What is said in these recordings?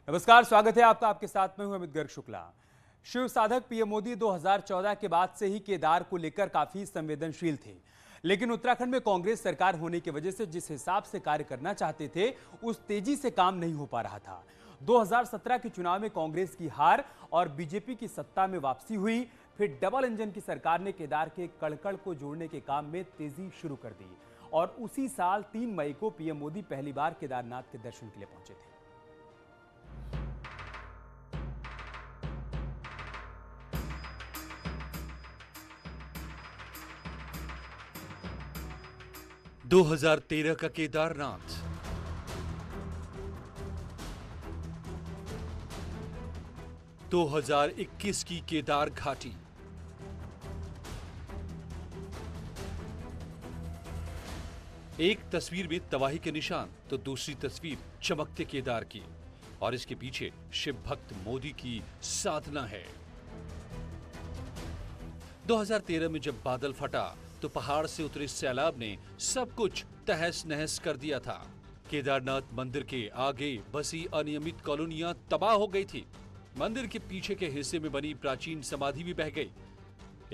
नमस्कार, स्वागत है आपका। आपके साथ में हूं अमित गर्ग शुक्ला। शिव साधक पीएम मोदी 2014 के बाद से ही केदार को लेकर काफी संवेदनशील थे, लेकिन उत्तराखंड में कांग्रेस सरकार होने की वजह से जिस हिसाब से कार्य करना चाहते थे उस तेजी से काम नहीं हो पा रहा था। 2017 के चुनाव में कांग्रेस की हार और बीजेपी की सत्ता में वापसी हुई। फिर डबल इंजन की सरकार ने केदार के कड़कड़ को जोड़ने के काम में तेजी शुरू कर दी और उसी साल 3 मई को पीएम मोदी पहली बार केदारनाथ के दर्शन के लिए पहुंचे थे। दो 2013 का केदारनाथ, दो 2021 की केदार घाटी, एक तस्वीर में तबाही के निशान तो दूसरी तस्वीर चमकते केदार की, और इसके पीछे शिव भक्त मोदी की साधना है। 2013 में जब बादल फटा तो पहाड़ से उतरे सैलाब ने सब कुछ तहस नहस कर दिया था। केदारनाथ मंदिर के आगे बसी अनियमित कॉलोनियां तबाह हो गई थी। मंदिर के पीछे के हिस्से में बनी प्राचीन समाधि भी बह गई।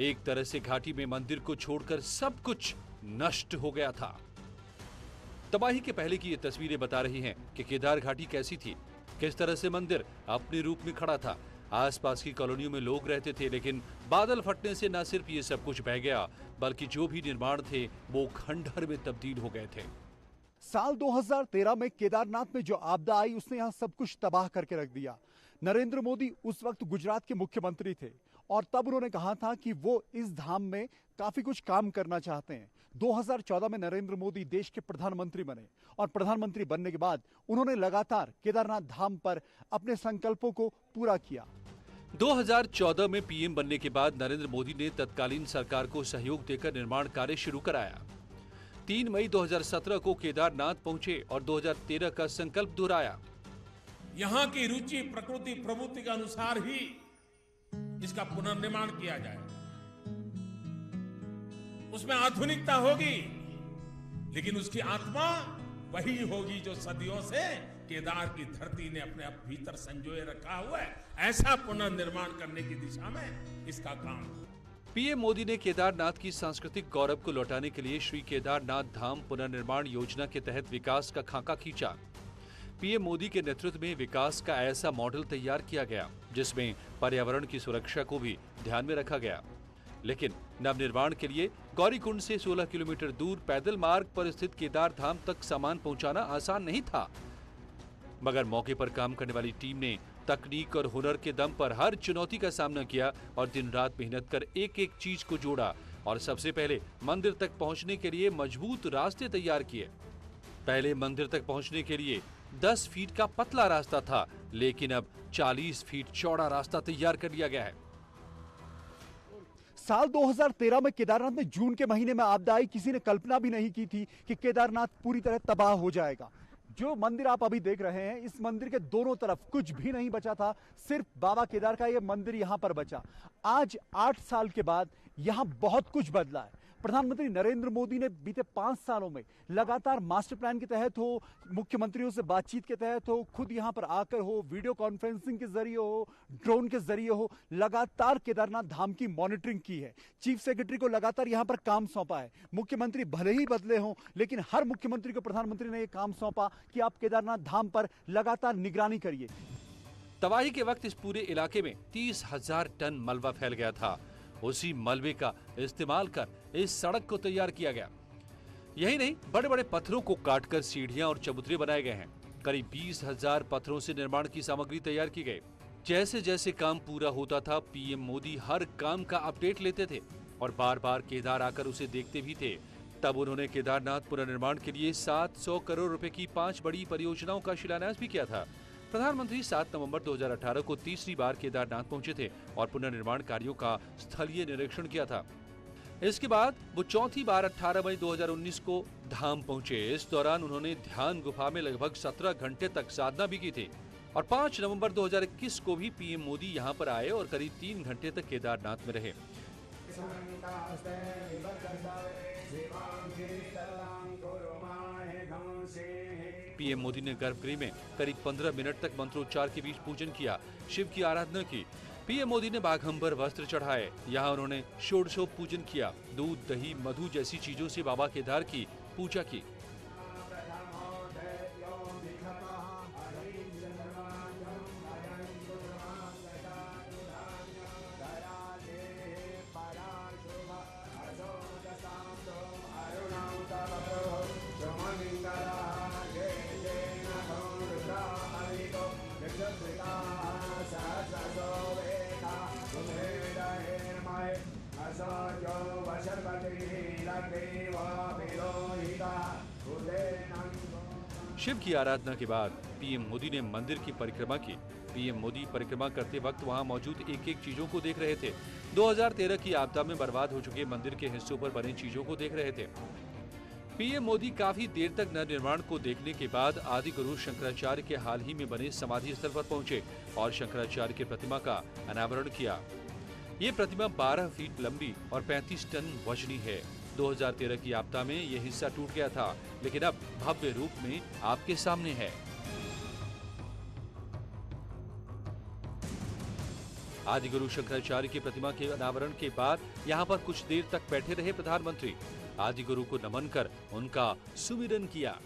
एक तरह से घाटी में मंदिर को छोड़कर सब कुछ नष्ट हो गया था। तबाही के पहले की ये तस्वीरें बता रही हैं कि केदार घाटी कैसी थी, किस तरह से मंदिर अपने रूप में खड़ा था। आसपास की कॉलोनियों में लोग रहते थे, लेकिन बादल फटने से न सिर्फ ये सब कुछ बह गया, बल्कि जो भी निर्माण थे वो खंडहर में तब्दील हो गए थे। साल 2013 में केदारनाथ में जो आपदा आई उसने यहां सब कुछ तबाह करके रख दिया। नरेंद्र मोदी उस वक्त गुजरात के मुख्यमंत्री थे और तब उन्होंने कहा था कि वो इस धाम में काफी कुछ काम करना चाहते हैं। 2014 में नरेंद्र मोदी देश के प्रधानमंत्री बने और प्रधानमंत्री बनने के बाद उन्होंने लगातार केदारनाथ धाम पर अपने संकल्पों को पूरा किया। 2014 में पीएम बनने के बाद नरेंद्र मोदी ने तत्कालीन सरकार को सहयोग देकर निर्माण कार्य शुरू कराया। 3 मई 2017 को केदारनाथ पहुंचे और 2013 का संकल्प दोहराया। यहाँ की रुचि, प्रकृति, प्रवृत्ति के अनुसार ही इसका पुनर्निर्माण किया जाए। उसमें आधुनिकता होगी, लेकिन उसकी आत्मा वही होगी जो सदियों से केदार की धरती ने अपने भीतर संजोए रखा हुआ है। ऐसा पुनर्निर्माण करने की दिशा में इसका काम। पीएम मोदी ने केदारनाथ की सांस्कृतिक गौरव को लौटाने के लिए श्री केदारनाथ धाम पुनर्निर्माण योजना के तहत विकास का खाका खींचा। पीएम मोदी के नेतृत्व में विकास का ऐसा मॉडल तैयार किया गया जिसमें पर्यावरण की सुरक्षा को भी ध्यान में रखा गया। लेकिन नवनिर्माण के लिए गौरीकुंड से 16 किलोमीटर दूर पैदल मार्ग पर स्थित केदार धाम तक सामान पहुंचाना आसान नहीं था। मगर मौके पर काम करने वाली टीम ने तकनीक और हुनर के दम पर हर चुनौती का सामना किया और दिन रात मेहनत कर एक एक चीज को जोड़ा और सबसे पहले मंदिर तक पहुंचने के लिए मजबूत रास्ते तैयार किए। पहले मंदिर तक पहुंचने के लिए 10 फीट का पतला रास्ता था, लेकिन अब 40 फीट चौड़ा रास्ता तैयार कर लिया गया है। साल 2013 में केदारनाथ में जून के महीने में आपदा आई। किसी ने कल्पना भी नहीं की थी कि केदारनाथ पूरी तरह तबाह हो जाएगा। जो मंदिर आप अभी देख रहे हैं, इस मंदिर के दोनों तरफ कुछ भी नहीं बचा था, सिर्फ बाबा केदार का ये मंदिर यहां पर बचा। आज 8 साल के बाद यहां बहुत कुछ बदला है। प्रधानमंत्री नरेंद्र मोदी ने बीते 5 सालों में लगातार मास्टर प्लान के तहत हो, मुख्यमंत्रियों से बातचीत के तहत हो, खुद यहां पर आकर हो, वीडियो कॉन्फ्रेंसिंग के जरिए हो, ड्रोन के जरिए हो, लगातार केदारनाथ धाम की मॉनिटरिंग की है। चीफ सेक्रेटरी को लगातार यहां पर काम सौंपा है। मुख्यमंत्री भले ही बदले हों, लेकिन हर मुख्यमंत्री को प्रधानमंत्री ने यह काम सौंपा कि आप केदारनाथ धाम पर लगातार निगरानी करिए। तबाही के वक्त इस पूरे इलाके में 30,000 टन मलबा फैल गया था। उसी मलबे का इस्तेमाल कर इस सड़क को तैयार किया गया। यही नहीं, बड़े बड़े पत्थरों को काटकर सीढ़ियां और चबूतरे बनाए गए हैं। करीब 20,000 पत्थरों से निर्माण की सामग्री तैयार की गई। जैसे जैसे काम पूरा होता था, पीएम मोदी हर काम का अपडेट लेते थे और बार बार केदार आकर उसे देखते भी थे। तब उन्होंने केदारनाथ पुनर्निर्माण के लिए 700 करोड़ रुपए की 5 बड़ी परियोजनाओं का शिलान्यास भी किया था। प्रधानमंत्री 7 नवंबर 2018 को तीसरी बार केदारनाथ पहुंचे थे और पुनर्निर्माण कार्यों का स्थलीय निरीक्षण किया था। इसके बाद वो चौथी बार 18 मई 2019 को धाम पहुंचे। इस दौरान उन्होंने ध्यान गुफा में लगभग 17 घंटे तक साधना भी की थी और 5 नवंबर 2021 को भी पीएम मोदी यहां पर आए और करीब 3 घंटे तक केदारनाथ में रहे। पीएम मोदी ने गर्भगृह में करीब 15 मिनट तक मंत्रोच्चार के बीच पूजन किया, शिव की आराधना की। पीएम मोदी ने बाघंबर वस्त्र चढ़ाए। यहाँ उन्होंने षोडशोप पूजन किया, दूध, दही, मधु जैसी चीजों से बाबा केदार की पूजा की। शिव की आराधना के बाद पीएम मोदी ने मंदिर की परिक्रमा की। पीएम मोदी परिक्रमा करते वक्त वहां मौजूद एक एक चीजों को देख रहे थे। 2013 की आपदा में बर्बाद हो चुके मंदिर के हिस्सों पर बने चीजों को देख रहे थे। पीएम मोदी काफी देर तक नवनिर्माण को देखने के बाद आदि गुरु शंकराचार्य के हाल ही में बने समाधि स्थल पर पहुंचे और शंकराचार्य की प्रतिमा का अनावरण किया। ये प्रतिमा 12 फीट लंबी और 35 टन वजनी है। 2013 की आपदा में यह हिस्सा टूट गया था, लेकिन अब भव्य रूप में आपके सामने है। आदि गुरु शंकराचार्य की प्रतिमा के अनावरण के बाद यहाँ पर कुछ देर तक बैठे रहे प्रधानमंत्री। आदि गुरु को नमन कर उनका सुमिरन किया।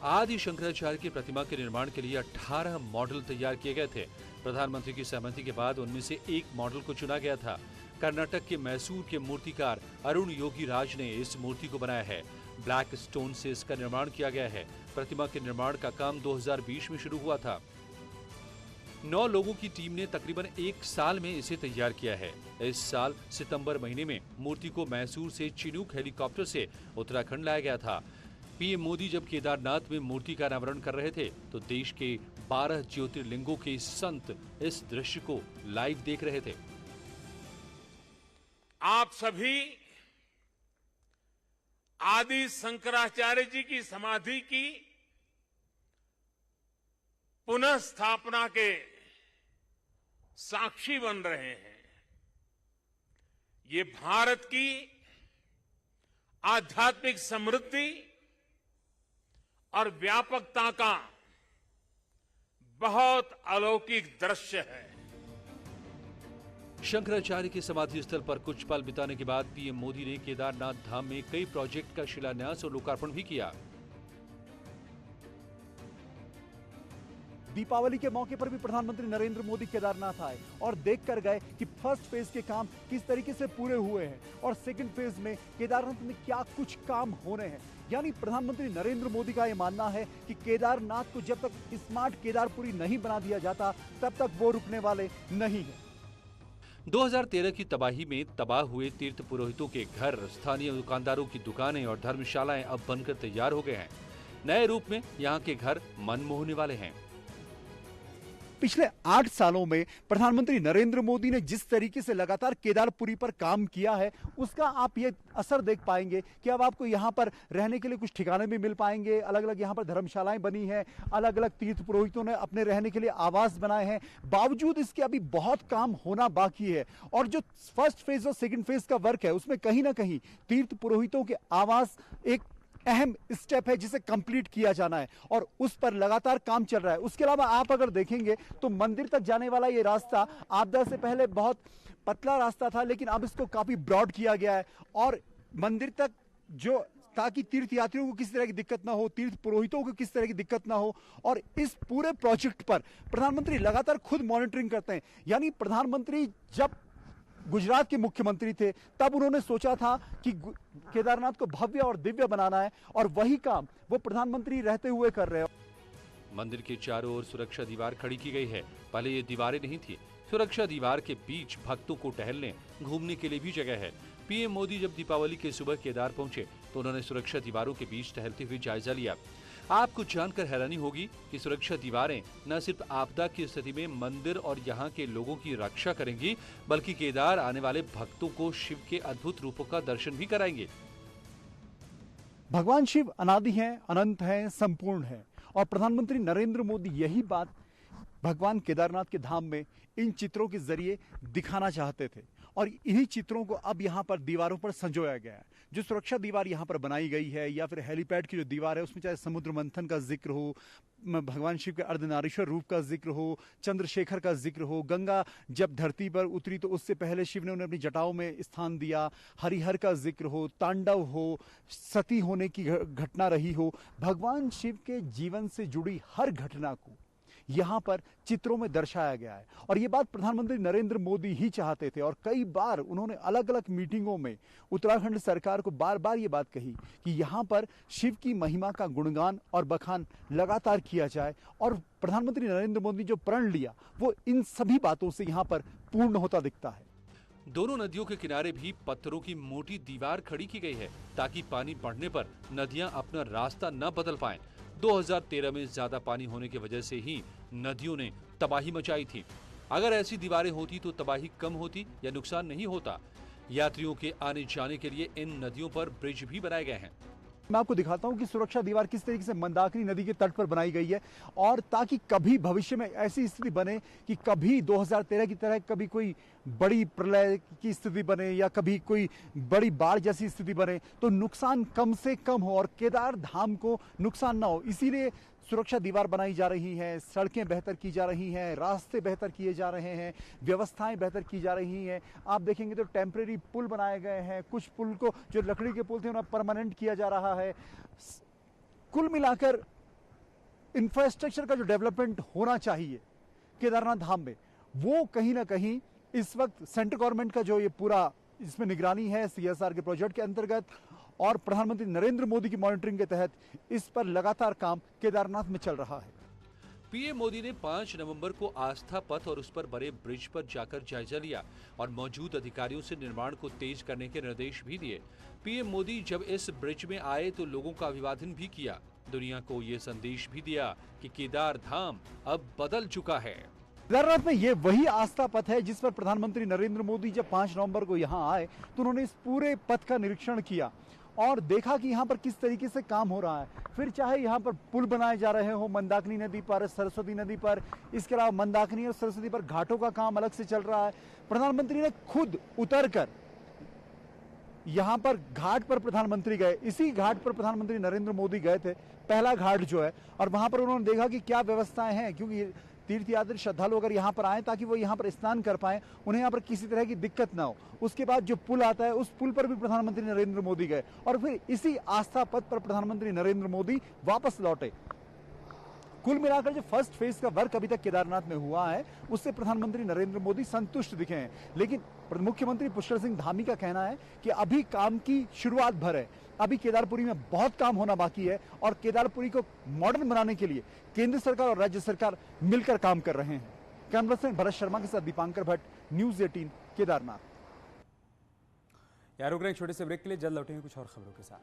आदि शंकराचार्य की प्रतिमा के निर्माण के लिए 18 मॉडल तैयार किए गए थे। प्रधानमंत्री की सहमति के बाद उनमें से एक मॉडल को चुना गया था। कर्नाटक के मैसूर के मूर्तिकार अरुण योगी राज ने इस मूर्ति को बनाया है। ब्लैक स्टोन से इसका निर्माण किया गया है। प्रतिमा के निर्माण का काम 2020 में शुरू हुआ था। 9 लोगों की टीम ने तकरीबन 1 साल में इसे तैयार किया है। इस साल सितंबर महीने में मूर्ति को मैसूर से चिनूक हेलीकॉप्टर से उत्तराखंड लाया गया था। पीएम मोदी जब केदारनाथ में मूर्ति का अनावरण कर रहे थे तो देश के 12 ज्योतिर्लिंगों के संत इस दृश्य को लाइव देख रहे थे। आप सभी आदि शंकराचार्य जी की समाधि की पुनः स्थापना के साक्षी बन रहे हैं। ये भारत की आध्यात्मिक समृद्धि और व्यापकता का बहुत अलौकिक दृश्य है। शंकराचार्य के समाधि स्थल पर कुछ पल बिताने के बाद पीएम मोदी ने केदारनाथ धाम में कई प्रोजेक्ट का शिलान्यास और लोकार्पण भी किया। दीपावली के मौके पर भी प्रधानमंत्री नरेंद्र मोदी केदारनाथ आए और देख कर गए कि फर्स्ट फेज के काम किस तरीके से पूरे हुए हैं और सेकंड फेज में केदारनाथ में क्या कुछ काम होने हैं। यानी प्रधानमंत्री नरेंद्र मोदी का यह मानना है कि केदारनाथ को जब तक स्मार्ट केदारपुरी नहीं बना दिया जाता तब तक वो रुकने वाले नहीं है। 2013 की तबाही में तबाह हुए तीर्थ पुरोहितों के घर, स्थानीय दुकानदारों की दुकानें और धर्मशालाएं अब बनकर तैयार हो गए हैं। नए रूप में यहाँ के घर मन मोहने वाले हैं। पिछले 8 सालों में प्रधानमंत्री नरेंद्र मोदी ने जिस तरीके से लगातार केदारपुरी पर काम किया है उसका आप ये असर देख पाएंगे कि अब आपको यहाँ पर रहने के लिए कुछ ठिकाने भी मिल पाएंगे। अलग अलग यहाँ पर धर्मशालाएं बनी हैं, अलग अलग तीर्थ पुरोहितों ने अपने रहने के लिए आवास बनाए हैं। बावजूद इसके अभी बहुत काम होना बाकी है और जो फर्स्ट फेज और सेकेंड फेज का वर्क है उसमें कहीं ना कहीं तीर्थ पुरोहितों के आवास एक अहम स्टेप है जिसे कंप्लीट किया जाना है और उस पर लगातार काम चल रहा है। उसके अलावा आप अगर देखेंगे तो मंदिर तक जाने वाला ये रास्ता आपदा से पहले बहुत पतला रास्ता था, लेकिन अब इसको काफी ब्रॉड किया गया है और मंदिर तक जो ताकि तीर्थ यात्रियों को किसी तरह की दिक्कत ना हो, तीर्थ पुरोहितों को किसी तरह की दिक्कत ना हो। और इस पूरे प्रोजेक्ट पर प्रधानमंत्री लगातार खुद मॉनिटरिंग करते हैं। यानी प्रधानमंत्री जब गुजरात के मुख्यमंत्री थे तब उन्होंने सोचा था कि केदारनाथ को भव्य और दिव्य बनाना है और वही काम वो प्रधानमंत्री रहते हुए कर रहे हैं। मंदिर के चारों ओर सुरक्षा दीवार खड़ी की गई है। पहले ये दीवारें नहीं थी। सुरक्षा दीवार के बीच भक्तों को टहलने, घूमने के लिए भी जगह है। पीएम मोदी जब दीपावली के सुबह केदार पहुंचे तो उन्होंने सुरक्षा दीवारों के बीच टहलते हुए जायजा लिया। आपको जानकर हैरानी होगी कि सुरक्षा दीवारें न सिर्फ आपदा की स्थिति में मंदिर और यहाँ के लोगों की रक्षा करेंगी, बल्कि केदार आने वाले भक्तों को शिव के अद्भुत रूपों का दर्शन भी कराएंगे। भगवान शिव अनादि हैं, अनंत हैं, संपूर्ण हैं और प्रधानमंत्री नरेंद्र मोदी यही बात भगवान केदारनाथ के धाम में इन चित्रों के जरिए दिखाना चाहते थे और इन्हीं चित्रों को अब यहाँ पर दीवारों पर संजोया गया है। जो सुरक्षा दीवार यहाँ पर बनाई गई है या फिर हेलीपैड की जो दीवार है उसमें चाहे समुद्र मंथन का जिक्र हो, भगवान शिव के अर्धनारीश्वर रूप का जिक्र हो, चंद्रशेखर का जिक्र हो, गंगा जब धरती पर उतरी तो उससे पहले शिव ने उन्हें अपनी जटाओं में स्थान दिया, हरिहर का जिक्र हो, तांडव हो, सती होने की घटना रही हो, भगवान शिव के जीवन से जुड़ी हर घटना को यहाँ पर चित्रों में दर्शाया गया है। और ये बात प्रधानमंत्री नरेंद्र मोदी ही चाहते थे और कई बार उन्होंने अलग अलग मीटिंगों में उत्तराखंड सरकार को बार बार ये बात कही कि यहाँ पर शिव की महिमा का गुणगान और बखान लगातार किया जाए। और प्रधानमंत्री नरेंद्र मोदी जो प्रण लिया वो इन सभी बातों से यहाँ पर पूर्ण होता दिखता है। दोनों नदियों के किनारे भी पत्थरों की मोटी दीवार खड़ी की गई है ताकि पानी बढ़ने पर नदियां अपना रास्ता न बदल पाएं। 2013 में ज्यादा पानी होने की वजह से ही नदियों ने तबाही मचाई थी। अगर ऐसी दीवारें होती तो तबाही कम होती या नुकसान नहीं होता। यात्रियों के आने जाने के लिए इन नदियों पर ब्रिज भी बनाए गए हैं। मैं आपको दिखाता हूं कि सुरक्षा दीवार किस तरीके से मंदाकिनी नदी के तट पर बनाई गई है और ताकि कभी भविष्य में ऐसी स्थिति बने कि कभी 2013 की तरह कभी कोई बड़ी प्रलय की स्थिति बने या कभी कोई बड़ी बाढ़ जैसी स्थिति बने तो नुकसान कम से कम हो और केदार धाम को नुकसान ना हो। इसीलिए सुरक्षा दीवार बनाई जा रही है, सड़कें बेहतर की जा रही हैं, रास्ते बेहतर किए जा रहे हैं, व्यवस्थाएं बेहतर की जा रही हैं। आप देखेंगे तो टेम्परेरी पुल बनाए गए हैं, कुछ पुल को जो लकड़ी के पुल थे उन्हें परमानेंट किया जा रहा है। कुल मिलाकर इंफ्रास्ट्रक्चर का जो डेवलपमेंट होना चाहिए केदारनाथ धाम में वो कहीं ना कहीं इस वक्त सेंट्रल गवर्नमेंट का जो ये पूरा इसमें निगरानी है CSR के प्रोजेक्ट के अंतर्गत और प्रधानमंत्री नरेंद्र मोदी की मॉनिटरिंग के तहत इस पर लगातार काम केदारनाथ में चल रहा है। पीएम मोदी ने 5 नवंबर को आस्था पथ और उस पर बने ब्रिज पर जाकर जायजा लिया और मौजूद अधिकारियों से निर्माण को तेज करने के निर्देश भी दिए। पीएम मोदी जब इस ब्रिज में आए तो लोगों का अभिवादन भी किया। दुनिया को ये संदेश भी दिया कि केदार धाम अब बदल चुका है। केदारनाथ में ये वही आस्था पथ है जिस पर प्रधानमंत्री नरेंद्र मोदी जब 5 नवंबर को यहाँ आए तो उन्होंने इस पूरे पथ का निरीक्षण किया और देखा कि यहाँ पर किस तरीके से काम हो रहा है। फिर चाहे यहाँ पर पुल बनाए जा रहे हो मंदाकिनी नदी पर, सरस्वती नदी पर, इसके अलावा मंदाकिनी और सरस्वती पर घाटों का काम अलग से चल रहा है। प्रधानमंत्री ने खुद उतरकर यहाँ पर घाट पर प्रधानमंत्री गए, इसी घाट पर प्रधानमंत्री नरेंद्र मोदी गए थे, पहला घाट जो है, और वहां पर उन्होंने देखा कि क्या व्यवस्थाएं हैं, क्योंकि तीर्थयात्री श्रद्धालु अगर यहाँ पर आए ताकि वो यहाँ पर स्नान कर पाए, उन्हें यहाँ पर किसी तरह की दिक्कत ना हो। उसके बाद जो पुल आता है उस पुल पर भी प्रधानमंत्री नरेंद्र मोदी गए और फिर इसी आस्था पथ पर प्रधानमंत्री नरेंद्र मोदी वापस लौटे। कुल मिलाकर जो फर्स्ट फेज का वर्क अभी तक केदारनाथ में हुआ है उससे प्रधानमंत्री नरेंद्र मोदी संतुष्ट दिखे हैं, लेकिन मुख्यमंत्री पुष्कर सिंह धामी का कहना है कि अभी काम की शुरुआत भर है, अभी केदारपुरी में बहुत काम होना बाकी है और केदारपुरी को मॉडर्न बनाने के लिए केंद्र सरकार और राज्य सरकार मिलकर काम कर रहे हैं। कैमरा पर्सन भरत शर्मा के साथ दीपांकर भट्ट, न्यूज़ 18 केदारनाथ। यार रुक रहे हैं छोटे से ब्रेक के लिए, जल्द लौटेंगे कुछ और खबरों के साथ।